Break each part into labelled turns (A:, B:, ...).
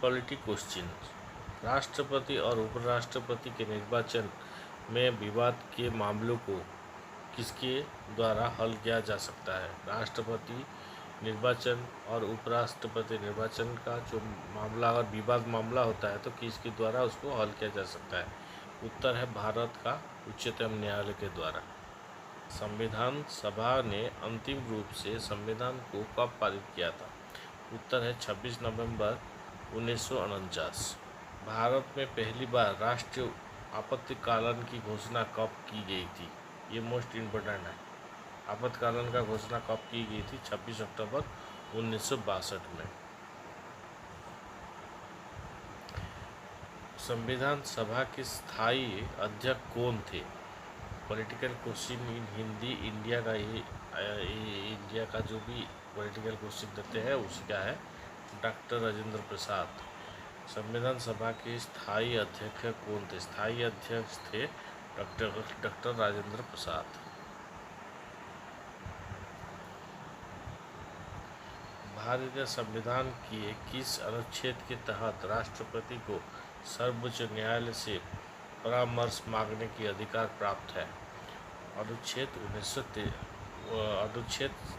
A: Polity question. राष्ट्रपति और उपराष्ट्रपति के निर्वाचन में विवाद के मामलों को किसके द्वारा हल किया जा सकता है? राष्ट्रपति निर्वाचन और उपराष्ट्रपति निर्वाचन का जो मामला अगर विवाद मामला होता है तो किसके द्वारा उसको हल किया जा सकता है? उत्तर है भारत का उच्चतम न्यायालय के द्वारा। संविधान सभा ने अंतिम रूप से संविधान को कब पारित किया था? उत्तर है 26 नवंबर 1949। भारत में पहली बार राष्ट्रीय आपातकालीन की घोषणा कब की गई थी? ये मोस्ट इम्पोर्टेंट है। आपातकालीन का घोषणा कब की गई थी? 26 अक्टूबर 1962 में। संविधान सभा के स्थायी अध्यक्ष कौन थे? Political question in Hindi India का जो भी पॉलिटिकल क्वेश्चन देते हैं उसका है डॉक्टर राजेंद्र प्रसाद। संविधान सभा के स्थायी अध्यक्ष कौन थे? स्थायी अध्यक्ष थे डॉक्टर राजेंद्र प्रसाद। भारतीय संविधान के किस अनुच्छेद के तहत राष्ट्रपति को सर्वोच्च न्यायालय से परामर्श मांगने की अधिकार प्राप्त है? अनुच्छेद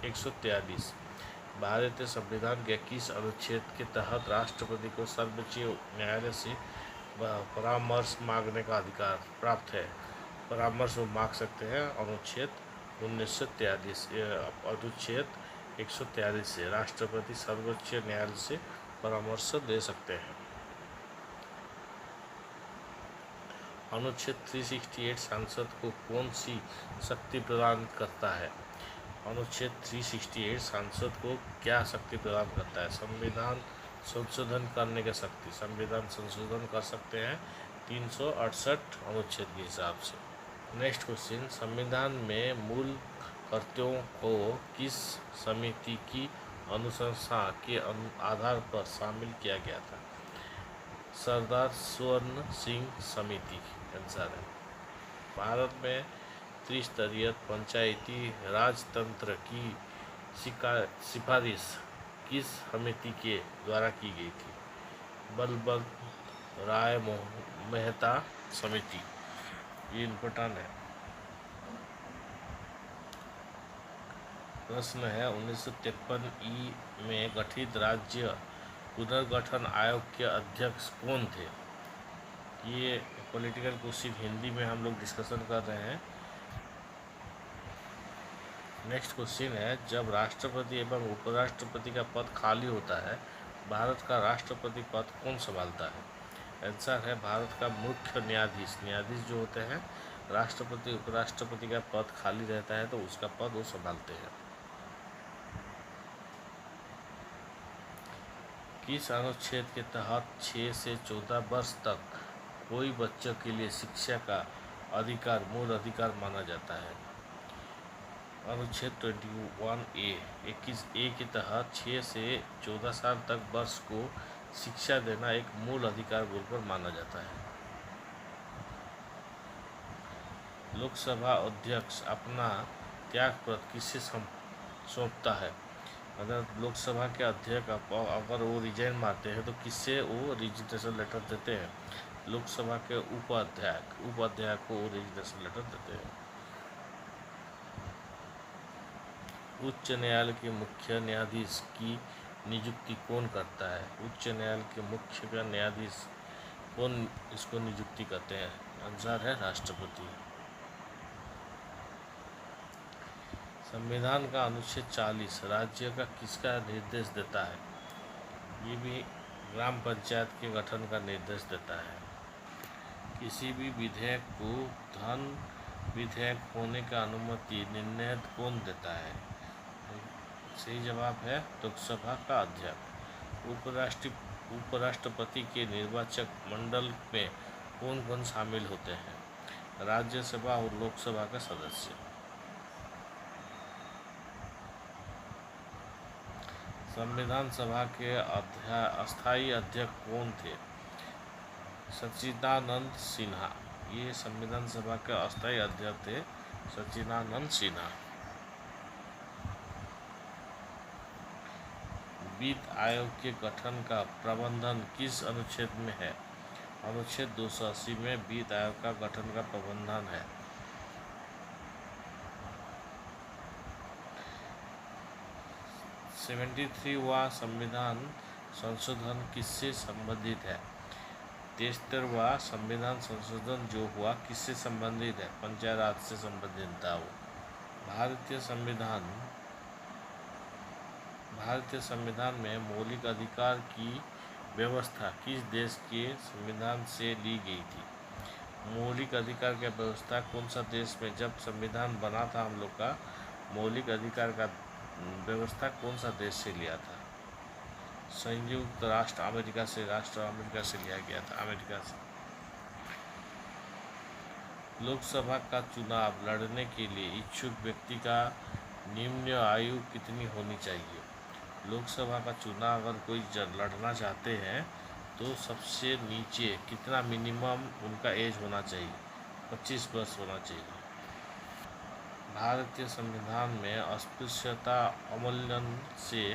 A: 143। भारतीय संविधान के किस अनुच्छेद के तहत राष्ट्रपति को सर्वोच्च न्यायालय से परामर्श मांगने का अधिकार प्राप्त है? परामर्श वो मांग सकते हैं अनुच्छेद 1943। अनुच्छेद 143 से राष्ट्रपति सर्वोच्च न्यायालय से परामर्श दे सकते हैं। अनुच्छेद 368 सांसद को कौन सी शक्ति प्रदान करता है? अनुच्छेद 368 सांसद को क्या शक्ति प्रदान करता है? संविधान संशोधन करने की शक्ति। संविधान संशोधन कर सकते हैं 368 अनुच्छेद के हिसाब से। नेक्स्ट क्वेश्चन, संविधान में मूल कर्तव्यों को किस समिति की अनुशंसा के आधार पर शामिल किया गया था? सरदार स्वर्ण सिंह समिति आंसर है। भारत में त्रिस्तरीय पंचायती राज तंत्र की सिफारिश किस समिति के द्वारा की गई थी? बलबल राय मेहता समिति। ये इम्पोर्टेंट है। प्रश्न है 1953 ई में गठित राज्य पुनर्गठन आयोग के अध्यक्ष कौन थे? ये पॉलिटिकल क्वेश्चन हिंदी में हम लोग डिस्कशन कर रहे हैं। नेक्स्ट क्वेश्चन है, जब राष्ट्रपति एवं उपराष्ट्रपति का पद खाली होता है भारत का राष्ट्रपति पद कौन संभालता है? आंसर है भारत का मुख्य न्यायाधीश। न्यायाधीश जो होते हैं, राष्ट्रपति उपराष्ट्रपति का पद खाली रहता है तो उसका पद वो संभालते हैं। किस अनुच्छेद के तहत 6 से 14 वर्ष तक कोई बच्चों के लिए शिक्षा का अधिकार मूल अधिकार माना जाता है? अनुच्छेद 21A के तहत 6 से 14 साल तक वर्ष को शिक्षा देना एक मूल अधिकार बोलकर माना जाता है। लोकसभा अध्यक्ष अपना त्यागपत्र किसे सौंपता है? अगर लोकसभा के अध्यक्ष अगर वो रिजाइन मारते हैं तो किससे वो रिजिग्नेशन लेटर देते हैं? लोकसभा के उपाध्यक्ष को वो रिजिग्नेशन लेटर देते हैं। उच्च न्यायालय के मुख्य न्यायाधीश की नियुक्ति कौन करता है? उच्च न्यायालय के मुख्य न्यायाधीश कौन इसको नियुक्ति करते हैं? आंसर है राष्ट्रपति। संविधान का अनुच्छेद 40 राज्य का किसका निर्देश देता है? ये भी ग्राम पंचायत के गठन का निर्देश देता है। किसी भी विधेयक को धन विधेयक होने का अनुमति निर्णय कौन देता है? सही जवाब है लोकसभा का अध्यक्ष। उपराष्ट्रपति के निर्वाचक मंडल में कौन कौन शामिल होते हैं? राज्यसभा और लोकसभा के सदस्य। संविधान सभा के अस्थायी अध्यक्ष कौन थे? सच्चिदानंद सिन्हा। ये संविधान सभा के अस्थायी अध्यक्ष थे सच्चिदानंद सिन्हा। वित्त आयोग के गठन का प्रबंधन किस अनुच्छेद में है? अनुच्छेद 280 में वित्त आयोग का गठन का प्रबंधन है। 73वां संविधान संशोधन किससे संबंधित है? 73वां संविधान संशोधन जो हुआ किससे संबंधित है? पंचायत राज से संबंधित था वो। भारतीय संविधान में मौलिक अधिकार की व्यवस्था किस देश के संविधान से ली गई थी? मौलिक अधिकार की व्यवस्था कौन सा देश में, जब संविधान बना था हम लोग का, मौलिक अधिकार का व्यवस्था कौन सा देश से लिया था? संयुक्त राष्ट्र अमेरिका से लिया गया था, अमेरिका से। लोकसभा का चुनाव लड़ने के लिए इच्छुक व्यक्ति का निम्न आयु कितनी होनी चाहिए? लोकसभा का चुनाव अगर कोई लड़ना चाहते हैं तो सबसे नीचे कितना मिनिमम उनका एज होना चाहिए? 25 वर्ष होना चाहिए। भारतीय संविधान में अस्पृश्यता अवमूल्यन से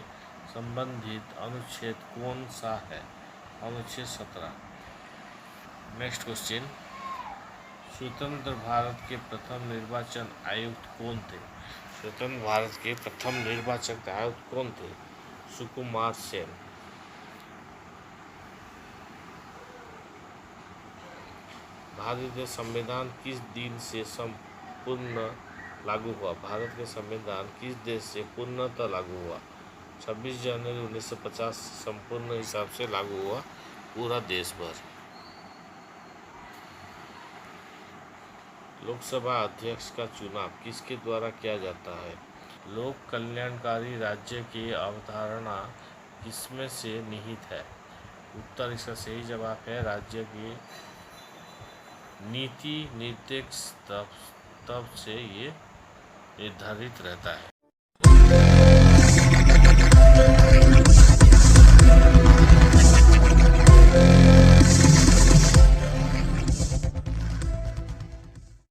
A: संबंधित अनुच्छेद कौन सा है? अनुच्छेद 17। नेक्स्ट क्वेश्चन, स्वतंत्र भारत के प्रथम निर्वाचन आयुक्त कौन थे? स्वतंत्र भारत के प्रथम निर्वाचन आयुक्त कौन थे? सुकुमार सेन। भारतीय संविधान किस दिन से संपूर्ण लागू हुआ? भारत के संविधान किस देश से पूर्णतः लागू हुआ? 26 जनवरी 1950 संपूर्ण हिसाब से लागू हुआ पूरा देश भर। लोकसभा अध्यक्ष का चुनाव किसके द्वारा किया जाता है? लोक कल्याणकारी राज्य की अवधारणा किसमें से निहित है? उत्तर इसका सही जवाब है राज्य की नीति निर्देश तब से ये निर्धारित रहता है।